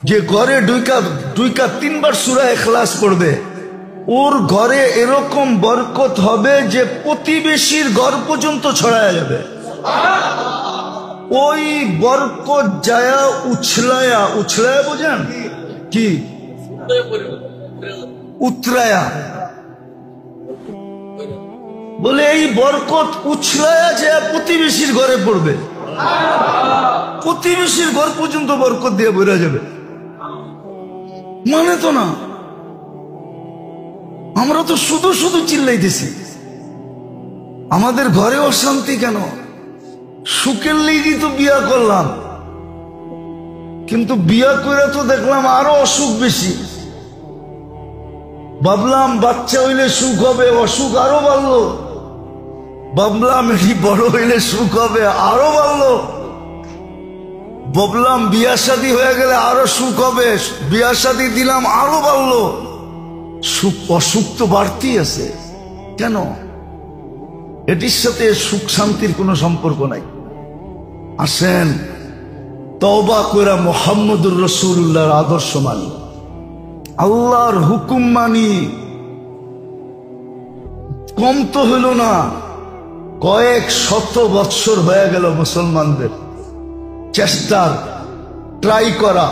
যে ঘরে দুইকা তিনবার সূরা ইখলাস পড়বে, ওর ঘরে এরকম বরকত হবে যে প্রতিবেশীর ঘর পর্যন্ত ছড়ায়া যাবে। ওই বরকত যায়া উছলায়া বোঝেন কি? উতরায়া বলে এই বরকত উছলায়া যায় প্রতিবেশীর ঘরে পড়বে, প্রতিবেশীর ঘর পর্যন্ত বরকত দিয়ে বেরা যাবে। মানে তো না, আমরা তো শুধু শুধু চিল্লাইতেছি, আমাদের ঘরে অশান্তি কেন? সুখের লেগেই তো বিয়া করলাম, কিন্তু বিয়া করে তো দেখলাম আরো অসুখ বেশি। ভাবলাম বাচ্চা হইলে সুখ হবে, অসুখ আরো বাড়লো। ভাবলাম এটি বড় হইলে সুখ হবে, আরো বাড়লো। ভাবলাম বিয়া শাদী হয়ে গেলে আরো সুখ হবে, বিয়া শাদী দিলাম আরো বাড়লো। সুখ অসুখ তো বাড়তেই আছে কেন? এটির সাথে সুখ শান্তির কোনো সম্পর্ক নাই। আসেন তওবা কইরা মুহাম্মদুর রাসূলুল্লাহর আদর্শ মানি, আল্লাহর হুকুম মানি। কম তো হইল না, কয়েক শত বৎসর হয়ে গেল মুসলমানদের চেষ্টার, ট্রাই করা।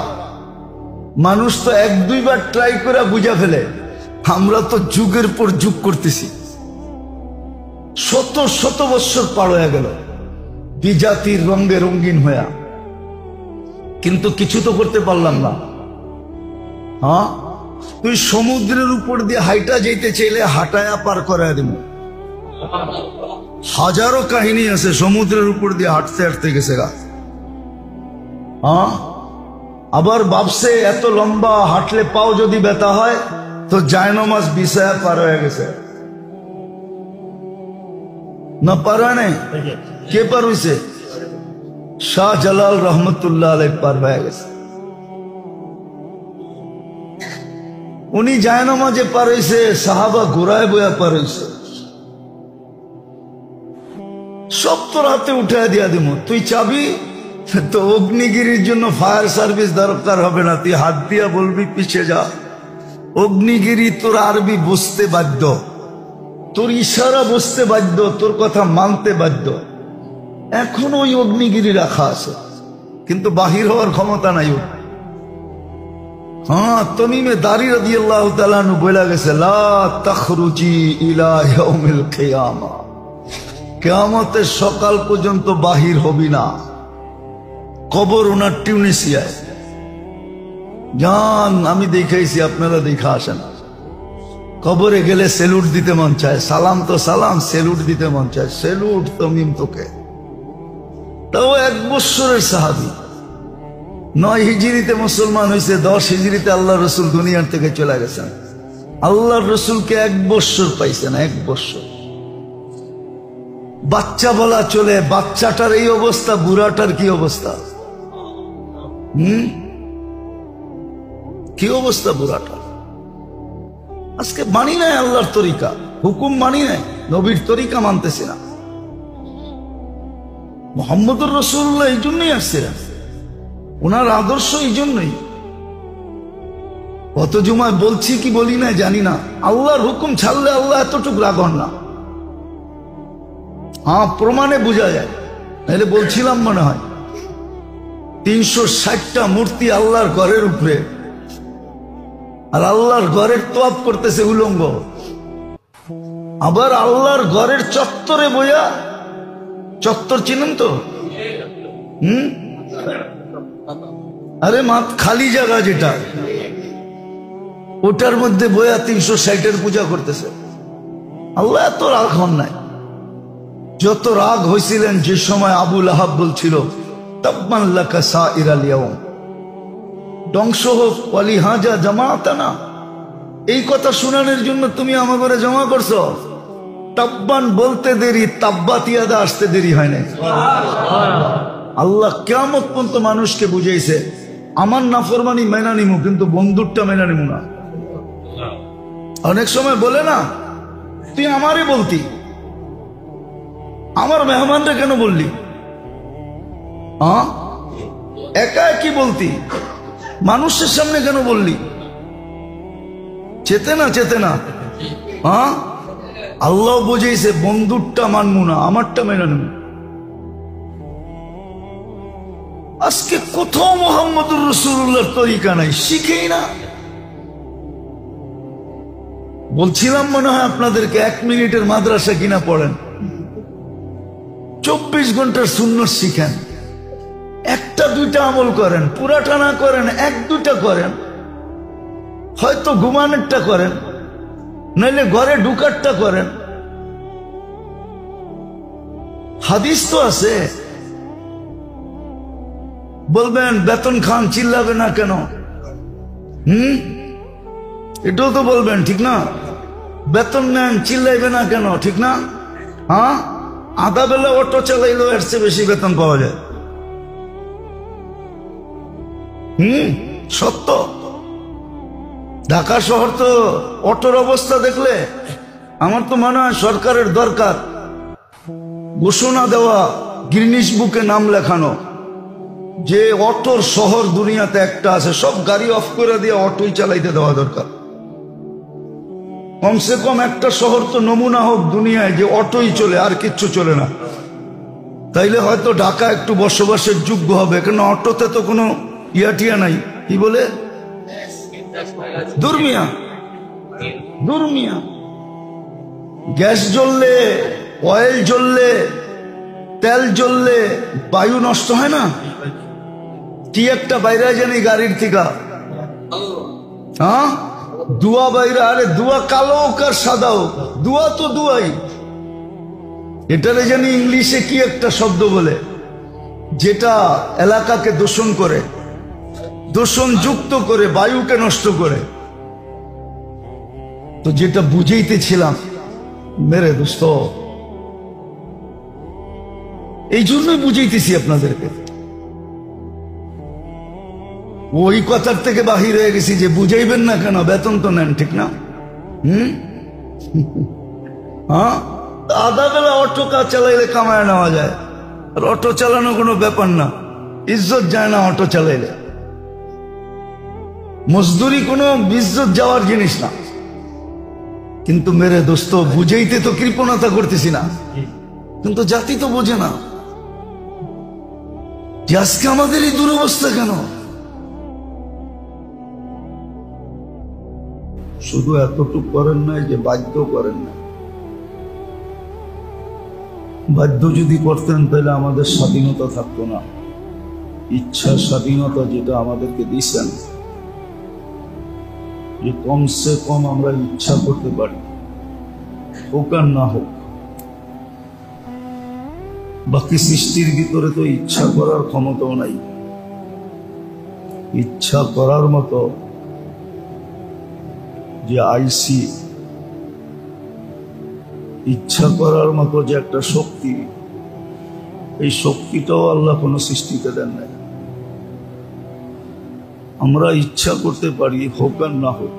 মানুষ তো এক দুইবার ট্রাই করে বুঝা ফেলে, আমরা তো যুগের পর যুগ করতেছি। শত শত বৎসর পার হয়ে গেল বিজাতির রঙে রঙিন হইয়া, কিন্তু কিছু তো করতে পারলাম না। হ্যাঁ, তুই সমুদ্রের উপর দিয়ে হাইটা যেতে চাইলে হাঁটায়া পার করায় দিব। হাজারো কাহিনী আছে সমুদ্রের উপর দিয়ে হাঁটতে হাঁটতে গেছে গা। হ্যাঁ, আবার ভাবছে এত লম্বা হাঁটলে পাও যদি ব্যথা হয় তো জায়নমাজ বিছায়া পার হয়ে গেছে। না পার হয় নাই, কে পার হইছে? শাহজালাল রহমতুল্লাহ আলাইহি পার হয়ে গেছে। উনি জায়নমাজে পার হইছে, সাহাবা ঘোড়ায় বয়া পার হইছে। সব তোর হাতে উঠায় দিয়া দিব, তুই চাবি তো অগ্নিগিরির জন্য ফায়ার সার্ভিস দরকার হবে না, তুই হাত দিয়া বলবি পিছিয়ে যা। অগ্নিগিরি তোর আরবি বুঝতে বাধ্য, তোর ইশারা বুঝতে বাধ্য, তোর কথা মানতে বাধ্য। এখন ওই অগ্নিগিরি রাখা আছে, কিন্তু বাহির হওয়ার ক্ষমতা নাই ওর। হ্যাঁ, তমিমে দারি রাদিয়াল্লাহু তাআলা আনহু বলে গেছে, লা তাখরুজি ইলা ইয়াউমিল কিয়ামা, কিয়ামতের সকাল পর্যন্ত বাহির হবি না। কবর ওনার টিউনিসিয়ায়। জান, আমি দেখাইছি, আপনারা দেখা আসেন। কবরে গেলে সেলুট দিতে মন চায়, সালাম তো সালাম, সেলুট দিতে মন চায়। সেলুট তমিম তোকে। তাও 1 বৎসরের সাহাবী, 9 হিজরিতে মুসলমান হয়েছে, 10 হিজরিতে আল্লাহ রসুল দুনিয়ার থেকে চলে গেছেন। আল্লাহর রসুলকে 1 বৎসর পাইছে না, 1 বৎসর। বাচ্চা বলা চলে, বাচ্চাটার এই অবস্থা, বুড়াটার কি অবস্থা? কি অবস্থা বুড়াটা? আজকে মানি নাই আল্লাহর তরিকা, হুকুম মানি নাই, নবীর তরিকা মানতেছি না। মুহাম্মদুর রাসূলুল্লাহ এই জন্যই আসছে, ওনার আদর্শ এই জন্যই। কত জুমায় বলছি কি বলি না জানি না, আল্লাহর হুকুম ছাড়লে আল্লাহ এতটুকু রাগ হন না। হ্যাঁ, প্রমাণে বোঝা যায়, নাহলে বলছিলাম মনে হয়। 360টা মূর্তি আল্লাহর ঘরের উপরে, আর আল্লাহর ঘরের তোয়াব করতেছে উলঙ্গ। আবার আল্লাহর ঘরের চত্বরে বইয়া, চত্বর চিনেন তো? আরে মাত খালি জায়গা যেটা, ওটার মধ্যে বইয়া 360-এর পূজা করতেছে। আল্লাহ এত রাগ হন নাই। যত রাগ হয়েছিলেন যে সময় আবু লাহাব বলছিল, তাব্বান লাকা সাইরাল ইয়াউম, ধ্বংস হোক ওয়ালি হাজা জামাতানা, এই কথা শোনানোর জন্য তুমি আমার ঘরে জমা করছো। তাব্বান বলতে দেরি, তাব্বাত ইয়াদা আসতে দেরি হয় নাই। আল্লাহ কিয়ামত পর্যন্ত মানুষকে বুঝাইছে, আমার নাফরমানি মেনা নিমু, কিন্তু বন্ধুরটা মেনা নিমু না। অনেক সময় বলে না, তুই আমারই বলতি, আমার মেহমানরা কেন বললি? একা কি বলতি? মানুষের সামনে কেন বললি? চেতে না, চেতে না। হ্যাঁ, আল্লাহ বুঝেছে বন্ধুরটা মানবো না, আমারটা মেনে নেব। আজকে কোথাও মুহাম্মদুর রাসূলুল্লাহর তরিকা নাই, শিখেই না। বলছিলাম মনে হয় আপনাদেরকে, 1 মিনিটের মাদ্রাসা কিনা পড়েন, 24 ঘন্টার সুন্নাত শিখেন, 1-2টা আমল করেন, পুরাটা না করেন 1-2টা করেন, হয়তো ঘুমানোরটা করেন, নইলে ঘরে ঢুকারটা করেন। হাদিস তো আছে। বলবেন বেতন খান, চিল্লাবে না কেন? এটাও তো বলবেন, ঠিক না? বেতন নেন, চিল্লাইবে না কেন, ঠিক না? হ্যাঁ, আধা বেলা অটো চালাইলেও এর চেয়ে বেশি বেতন পাওয়া যায়। সত্য। ঢাকা শহর তো অটোর অবস্থা দেখলে আমার তো মনে হয় সরকারের দরকার ঘোষণা দেওয়া, গিনিস বুকে নাম লেখানো, যে অটোর শহর দুনিয়াতে একটা আছে, সব গাড়ি অফ করে দিয়ে অটোই চালাইতে দেওয়া দরকার। কমসে কম একটা শহর তো নমুনা হোক দুনিয়ায়, যে অটোই চলে, আর কিচ্ছু চলে না। তাইলে হয়তো ঢাকা একটু বসবাসের যোগ্য হবে, কেন অটোতে তো কোনো ইয়াটিয়া নাই। কি বলে? দুর্মিয়া। দুর্মিয়া। গ্যাস জ্বললে, অয়েল জ্বললে, তেল জ্বললে বায়ু নষ্ট হয় না? কি একটা বাইরে জানি গাড়ির থেকে, হ্যাঁ, দুয়া বাইরে। আরে দুয়া কালো হোক আর সাদা হোক, দুয়া তো দুয়াই। এটারে জানি ইংলিশে কি একটা শব্দ বলে, যেটা এলাকাকে দূষণ করে, দূষণ যুক্ত করে, বায়ুকে নষ্ট করে। তো যেটা বুঝাইতেছিলাম মেরে দোস্ত, এই জন্যই বুঝাইতেছি আপনাদেরকে। ওই কথার থেকে বাহির হয়ে গেছি যে বুঝাইবেন না কেন, বেতন তো নেন, ঠিক না? হ্যাঁ, আধা বেলা অটো কাজ চালাইলে কামায় নেওয়া যায়, আর অটো চালানো কোনো ব্যাপার না, ইজ্জত যায় না অটো চালাইলে। মজদুরি কোনো ইজ্জত যাওয়ার জিনিস না। কিন্তু মেরে দোস্ত, বুঝাইতে তো কৃপণতা করতেছি না, কিন্তু জাতি তো বোঝে না যে আজকে আমাদের এই দুরবস্থা কেন। শুধু এতটুকু করেন নাই যে বাধ্য করেন না। বাধ্য যদি করতেন তাহলে আমাদের স্বাধীনতা থাকতো না। ইচ্ছা স্বাধীনতা যেটা আমাদেরকে দিয়েছেন, যে কমসে কম আমরা ইচ্ছা করতে পারি, হোক আর না হোক। বাকি সৃষ্টির ভিতরে তো ইচ্ছা করার ক্ষমতাও নাই। ইচ্ছা করার মতো যে আইসি, ইচ্ছা করার মতো যে একটা শক্তি, এই শক্তিটাও আল্লাহ কোনো সৃষ্টিতে দেন নাই। আমরা ইচ্ছা করতে পারি, হোক আর না হোক।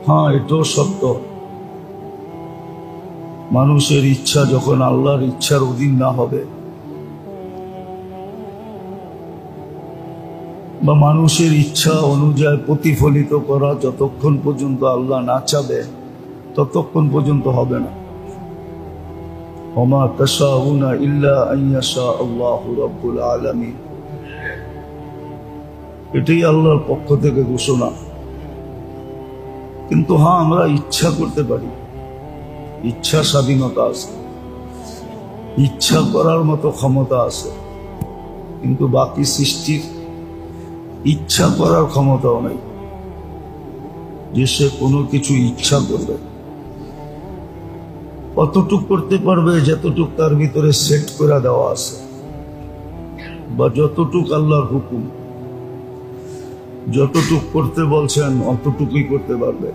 হ্যাঁ, এটাও সত্য, মানুষের ইচ্ছা যখন আল্লাহর ইচ্ছার অধীন না হবে, বা মানুষের ইচ্ছা অনুযায়ী প্রতিফলিত করা যতক্ষণ পর্যন্ত আল্লাহ না চাবে, ততক্ষণ পর্যন্ত হবে না। ওমা তাশাউনা ইল্লা আইয়াশা আল্লাহু রাব্বুল আলামিন। এটাই আল্লাহর পক্ষ থেকে ঘোষণা। কিন্তু হ্যাঁ, আমরা ইচ্ছা করতে পারি, ইচ্ছা স্বাধীনতা আছে, ইচ্ছা করার মতো ক্ষমতা আছে, কিন্তু বাকি সৃষ্টির ইচ্ছা করার ক্ষমতাও নাই যে সে কোনো কিছু ইচ্ছা করবে। কতটুক করতে পারবে যতটুক তার ভিতরে সেট করে দেওয়া আছে, বা যতটুক আল্লাহর হুকুম, যতটুক করতে বলছেন অতটুকুই করতে পারবে,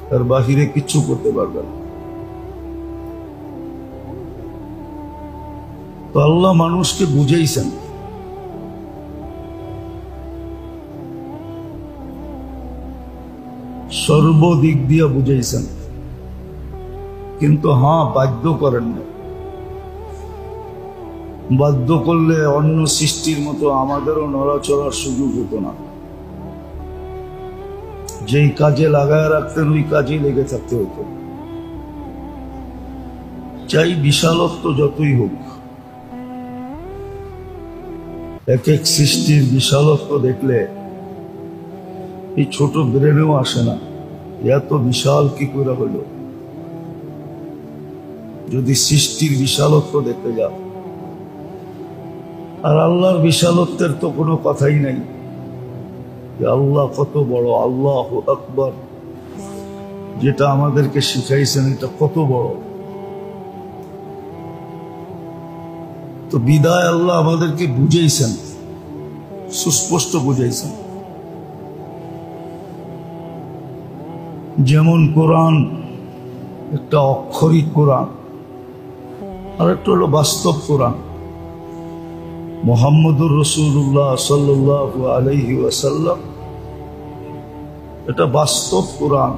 তার বাহিরে কিচ্ছু করতে পারবে না। তো আল্লাহ মানুষকে বুঝাইছেন, সর্বদিক দিয়ে বুঝাইছেন, কিন্তু হ্যাঁ, বাধ্য করেন না। বাধ্য করলে অন্য সৃষ্টির মতো আমাদেরও নড়াচড়ার সুযোগ হতো না। যেই কাজে লাগায় রাখতেন ওই কাজেই লেগে থাকতে হতো। চাই বিশালত্ব যতই হোক, এক এক সৃষ্টির বিশালত্ব দেখলে এই ছোট ব্রেনেও আসে না এত বিশাল কি করে হলো। যদি সৃষ্টির বিশালত্ব দেখতে যাও, আর আল্লাহর বিশালত্বের তো কোনো কথাই নাই। আল্লাহ কত বড়, আল্লাহু আকবার, যেটা আমাদেরকে শিখাইছেন এটা কত বড়। তো বিদায় আল্লাহ আমাদেরকে বুঝাইছেন, সুস্পষ্ট বুঝাইছেন। যেমন কোরআন একটা অক্ষরিক কোরআন, আর একটা হলো বাস্তব কোরআন। মুহাম্মদুর রাসূলুল্লাহ সাল্লাল্লাহু আলাইহি ওয়াসাল্লাম এটা বাস্তব কোরআন,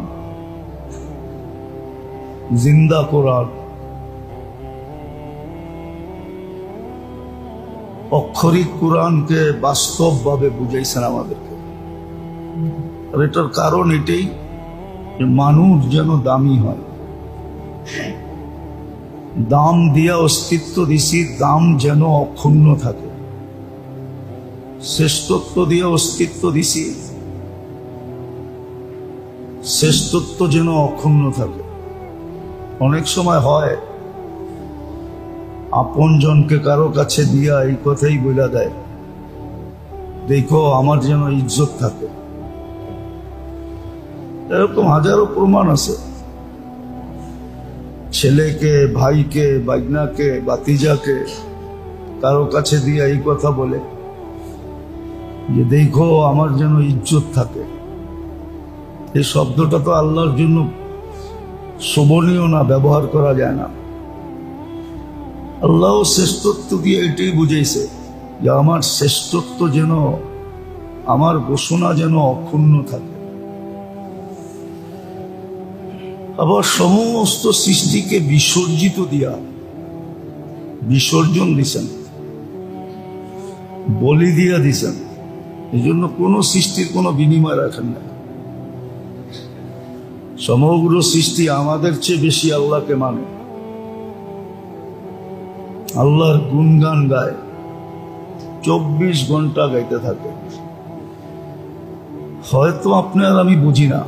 জিন্দা কোরআন। অক্ষরিক কোরআনকে বাস্তবভাবে বুঝাইছেন আমাদেরকে। আর এটার কারণ এটাই যে মানুষ যেন দামি হয়। দাম দিয়া অস্তিত্ব দিছি, দাম যেন অক্ষুণ্ণ থাকে। শ্রেষ্ঠত্ব দিয়ে অস্তিত্ব দিছি, শ্রেষ্ঠত্ব যেন অক্ষুণ্ণ থাকে। অনেক সময় হয় আপন জনকে কারো কাছে দিয়া এই কথাই বলে দেয়, দেখো আমার যেন ইজ্জত থাকে। এরকম হাজারো প্রমাণ আছে। ছেলেকে, ভাইকে, বাইগনাকে, বাতিজাকে কারো কাছে দিয়ে এই কথা বলে যে দেখো আমার যেন ইজ্জত থাকে। এই শব্দটা তো আল্লাহর জন্য শোভনীয় না, ব্যবহার করা যায় না। আল্লাহ শ্রেষ্ঠত্ব দিয়ে এটাই বুঝাইছে যে আমার শ্রেষ্ঠত্ব যেন, আমার ঘোষণা যেন অক্ষুণ্ণ থাকে। আবার সমস্ত সৃষ্টিকে বিসর্জিত দিয়া, বিসর্জন দিছেন, বলি দিয়া দিছেন। এই জন্য কোন সৃষ্টির কোনো বিনিময় রাখেন না। সমগ্র সৃষ্টি আমাদের চেয়ে বেশি আল্লাহকে মানে, আল্লাহর গুণগান গায়, 24 ঘন্টা গাইতে থাকে। হয়তো আপনি আর আমি বুঝি না,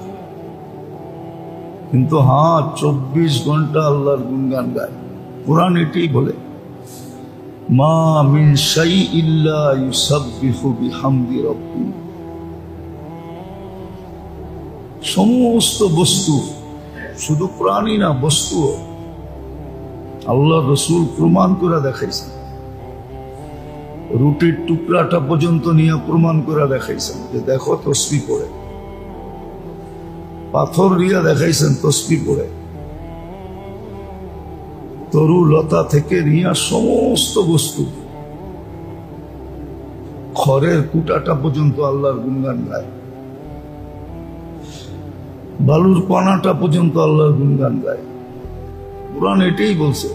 কিন্তু 24 ঘন্টা আল্লাহর গুণগান গায়। কোরআন এটাই বলে, মা মিন শাইইন ইল্লা ইউসাব্বিহু বিহামদি রাব্বি। সমস্ত বস্তু, শুধু প্রাণী না, বস্তু আল্লাহ রসুল প্রমাণ করে দেখাইছেন। রুটির টুকরাটা পর্যন্ত নিয়ে প্রমাণ করে দেখাইছেন যে দেখো তসবিহ পড়ে। পাথর দিয়ে দেখাইছেন তসবিহ পড়ে। তরু লতা থেকে নিয়ে সমস্ত বস্তু, খড়ের কুটাটা পর্যন্ত আল্লাহর গুণগান গায়, বালুর কণাটা পর্যন্ত আল্লাহর গুণগান গায়। কুরআন এটাই বলছে,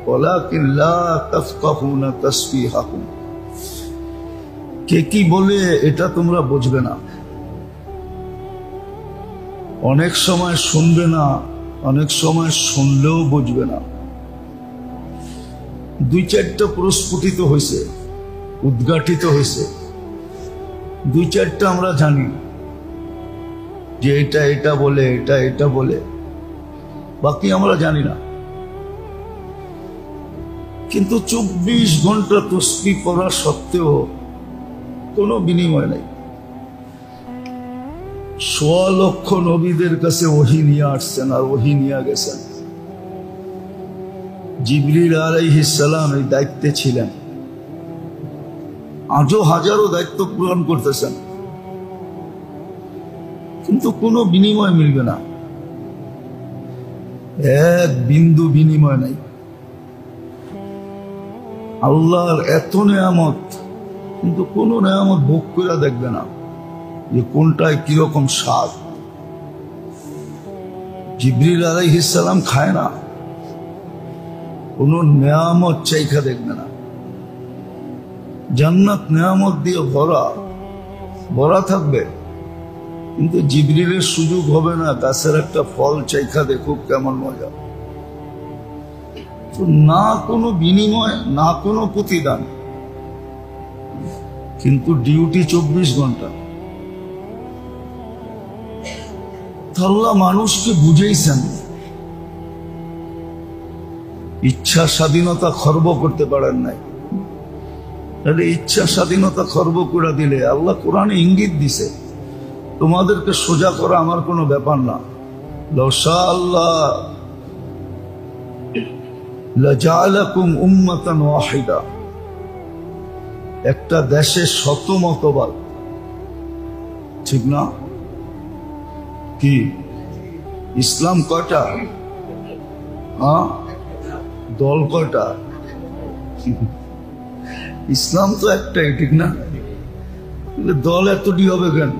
ওয়ালাকিন লা তাফকাহুনা তাসবিহাহুম। কে কি বলে এটা তোমরা বুঝবে না, অনেক সময় শুনবে না, অনেক সময় শুনলেও বুঝবে না। 2-4টা প্রস্ফুটিত হয়েছে, উদ্ঘাটিত হয়েছে, 2-4টা আমরা জানি যে এটা এটা বলে, এটা এটা বলে, বাকি আমরা জানি না। কিন্তু 24 ঘন্টা তসবিহ পড়া সত্ত্বেও কোনো বিনিময় নেই। 1.25 লক্ষ নবীদের কাছে ওহী নিয়ে আসছেন আর ওহী নিয়ে গেছেন। জিবরিল আলাইহিস সালাম এই দায়িত্বে ছিলেন, আজও হাজারো দায়িত্ব পূরণ করতেছেন, কিন্তু কোনো বিনিময় মিলবে না, এক বিন্দু বিনিময় নাই। আল্লাহর এত নেয়ামত, কিন্তু কোন নেয়ামত ভোগ করে দেখবে না যে কোনটায় কিরকম স্বাদ। জিবরিল আলাইহিস সালাম খায় না, কোন নেয়ামত চাইখা দেখবে না। জান্নাত নেয়ামত দিয়ে ভরা ভরা থাকবে, কিন্তু জিবরিলের সুযোগ হবে না গাছের একটা ফল চাইখা দেখুক কেমন মজা। তো না কোনো বিনিময়, না কোনো প্রতিদান, কিন্তু ডিউটি 24 ঘন্টা। আল্লাহ মানুষকে বুঝেইছেন, ইচ্ছা স্বাধীনতা খর্ব করতে পারেন নাই। তাহলে ইচ্ছা স্বাধীনতা খর্ব করে দিলে আল্লাহ কোরআনে ইঙ্গিত দিছে, তোমাদেরকে সোজা করা আমার কোনো ব্যাপার না। লাউ শা আল্লাহ লাজালাকুম উম্মাতান ওয়াহিদা, একটা দেশে শত মতবাদ, ঠিক না? কি ইসলাম কয়টা? দল কয়টা? ইসলাম তো একটাই, ঠিক না? দল এতটি হবে কেন?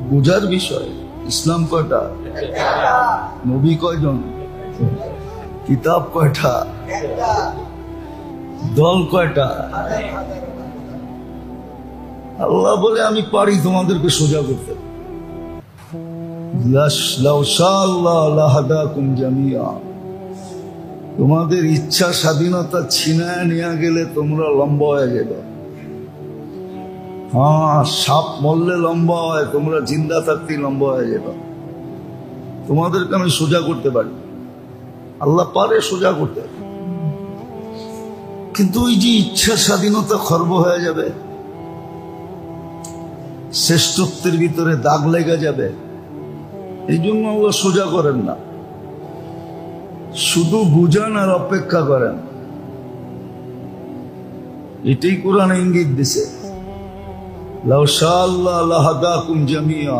বুঝার বিষয়। ইসলাম কয়টা? নবী কয়জন? কিতাব কয়টা? দল কয়টা? আল্লাহ বলে আমি পারি তোমাদেরকে সোজা করতে। লাউ শা আল্লাহ লাহাদাকুম জামিয়া, তোমাদের ইচ্ছা স্বাধীনতা ছিনায় নিয়ে গেলে তোমরা লম্বা হয়ে যাবে। হ্যাঁ, সাপ মরলে লম্বা হয়, তোমরা জিন্দা থাকতে লম্বা হয়ে যাবে। তোমাদেরকে আমি সোজা করতে পারি, আল্লাহ পারে সোজা করতে, কিন্তু ওই যে ইচ্ছা স্বাধীনতা খর্ব হয়ে যাবে, শ্রেষ্ঠত্বের ভিতরে দাগ লেগে যাবে, এই জন্য আল্লাহ সোজা করেন না, শুধু বুঝান আর অপেক্ষা করেন। এটাই কোরআন ইঙ্গিত দিছে, লাউ শা আল্লাহ লাহাদাকুম জামিয়া,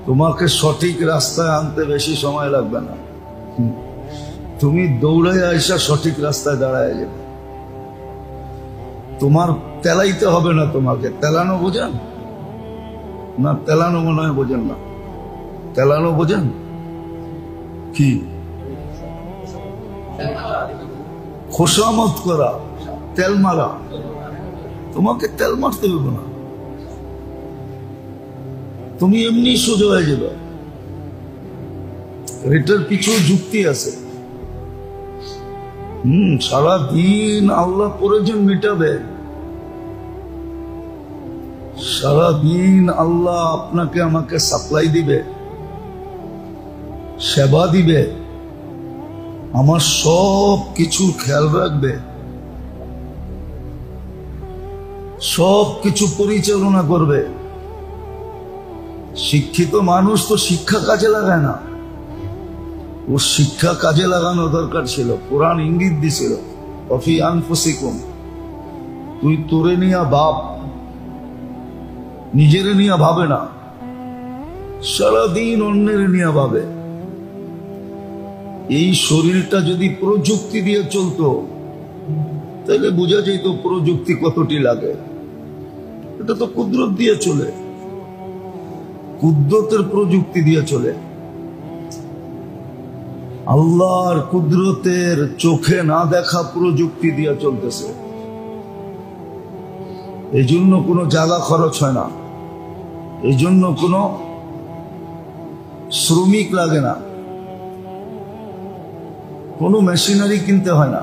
তোমাকে সঠিক রাস্তায় আনতে বেশি সময় লাগবে না, তুমি দৌড়ায় আইসা সঠিক রাস্তায় দাঁড়ায় যাবে। তোমার তেলাইতে হবে না, তোমাকে তেলানো বোঝেন না? তেলানো মনে হয় বোঝেন না। তেলানো বোঝেন কি? খোসামত করা, তেল মারা। তোমাকে তেল মারতে হবে না, তুমি এমনি সোজা হয়ে যাবে। এটার পিছু যুক্তি আছে। সারাদিন আল্লাহ প্রয়োজন মেটাবে, সারাদিন আল্লাহ আপনাকে আমাকে সাপ্লাই দিবে, সেবা দিবে, আমার সব কিছু খেয়াল রাখবে, সব কিছু পরিচালনা করবে। শিক্ষিত মানুষ তো শিক্ষা কাজে লাগায় না, ও শিক্ষা কাজে লাগানো দরকার ছিল। কোরআন ইঙ্গিত দিছিল, অফি আনফুসিকুম, তুই তোরে নিয়া ভাব, নিজেরে নিয়া ভাবে না, সারাদিন অন্যের নিয়া ভাবে। এই শরীরটা যদি প্রযুক্তি দিয়ে চলতো তাহলে বোঝা যেত প্রযুক্তি কতটি লাগে। এটা তো কুদরত দিয়ে চলে, কুদরতের প্রযুক্তি দিয়ে চলে। আল্লাহর কুদরতের চোখে না দেখা প্রযুক্তি দিয়ে চলতেছে। এই জন্য কোনো জায়গা খরচ হয় না, এই জন্য কোনো শ্রমিক লাগে না, কোনো মেশিনারি কিনতে হয় না,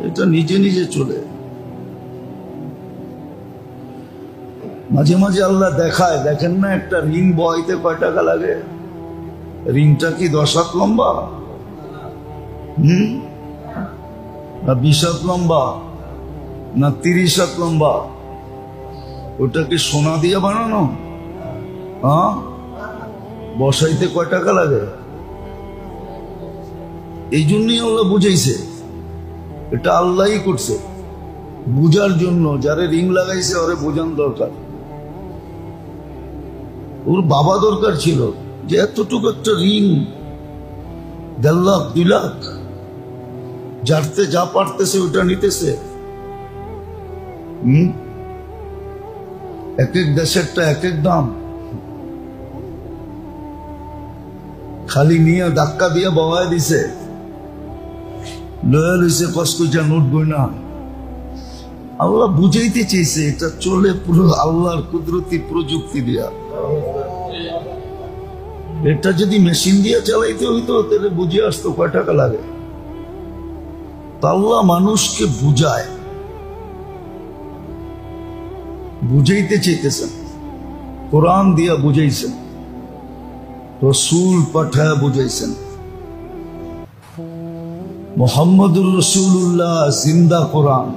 এটা নিজে নিজে চলে। মাঝে মাঝে আল্লাহ দেখায়, দেখেন না একটা রিং বইতে কয় টাকা লাগে? রিংটা কি 10 হাত লম্বা, না 20 হাত লম্বা, না 30 হাত লম্বা? ওটা কি সোনা দিয়ে বানানো? হ্যাঁ, বসাইতে কয় টাকা লাগে? এই জন্যই আল্লাহ বুঝাইছে, এটা আল্লাহই করছে বুঝার জন্য। যারে রিং লাগাইছে ওরে বোঝান দরকার। ওর বাবা দরকার ছিল যে এতটুকু একটা রিং 1.5 লাখ 2 লাখ, যারতে যা পারতেছে ওটা নিতেছে। এক এক দেশেরটা এক এক দাম, খালি নিয়ে ধাক্কা দিয়ে বওয়ায় দিছে। লয়াল হয়েছে কষ্ট যা নোট বই না। আল্লাহ বুঝাইতে চেয়েছে এটা চলে পুরো আল্লাহর কুদরতি প্রযুক্তি দিয়া। এটা যদি মেশিন দিয়ে চালাইতে হইতো তাহলে বুঝে আসতো কয় টাকা লাগে। আল্লাহ মানুষকে বুঝায়, বুঝাইতে চাইতেছেন, কোরআন দিয়া বুঝাইছেন, রসুল পাঠায় বুঝাইছেন। মুহাম্মদুর রাসূলুল্লাহ জিন্দা কোরআন।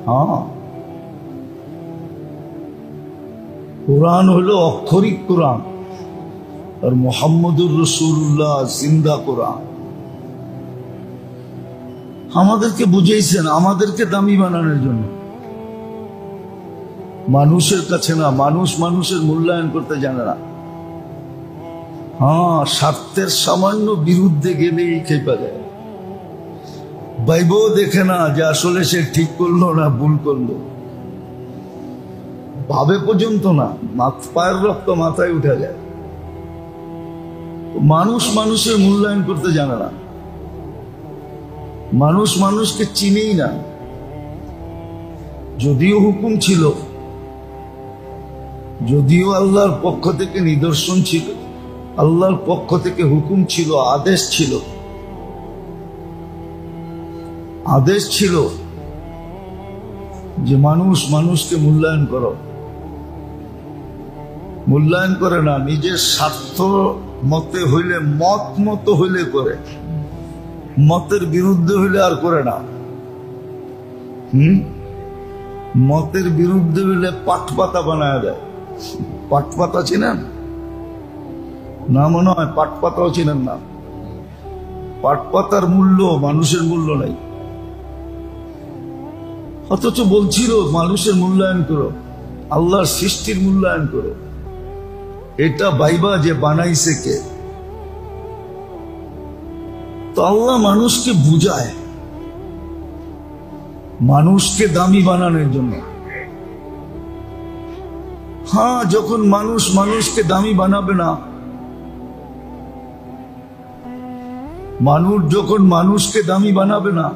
হ্যাঁ, কোরআন হলো অক্ষরিক কোরআন, আর মুহাম্মদুর রাসূলুল্লাহ জিন্দা কোরআন। আমাদেরকে বুঝাইছেন আমাদেরকে দামি বানানোর জন্য, মানুষের কাছে না। মানুষ মানুষের মূল্যায়ন করতে জানে না। হ্যাঁ, স্বার্থের সামান্য বিরুদ্ধে গেলেই খেপা যায়। বাইবও দেখে না যে আসলে সে ঠিক করলো না ভুল করলো, ভাবে পর্যন্ত না, পায়ের রক্ত মাথায় উঠে যায়। মানুষ মানুষের মূল্যায়ন করতে জানে না, মানুষ মানুষকে চিনেই না। যদিও হুকুম ছিল, যদিও আল্লাহর পক্ষ থেকে নিদর্শন ছিল, আল্লাহর পক্ষ থেকে হুকুম ছিল, আদেশ ছিল, আদেশ ছিল যে মানুষ মানুষকে মূল্যায়ন করো, মূল্যায়ন করে না। নিজের স্বার্থ মতে হইলে, মত মতো হইলে করে, মতের বিরুদ্ধে হইলে আর করে না। মতের বিরুদ্ধে হইলে পাটপাতা বানায় দেয়। পাটপাতা চিনেন না? মনে হয় পাটপাতাও চিনেন না। পাটপাতার মূল্য মানুষের মূল্য নাই, অথচ বলছিল মানুষের মূল্যায়ন করো, আল্লাহর সৃষ্টির মূল্যায়ন করো। এটা বাইবা যে বানাইছে কে? তো আল্লাহ মানুষকে বুঝায়, মানুষকে দামি বানানোর জন্য। হ্যাঁ, যখন মানুষ মানুষকে দামি বানাবে না, মানুষ যখন মানুষকে দামি বানাবে না,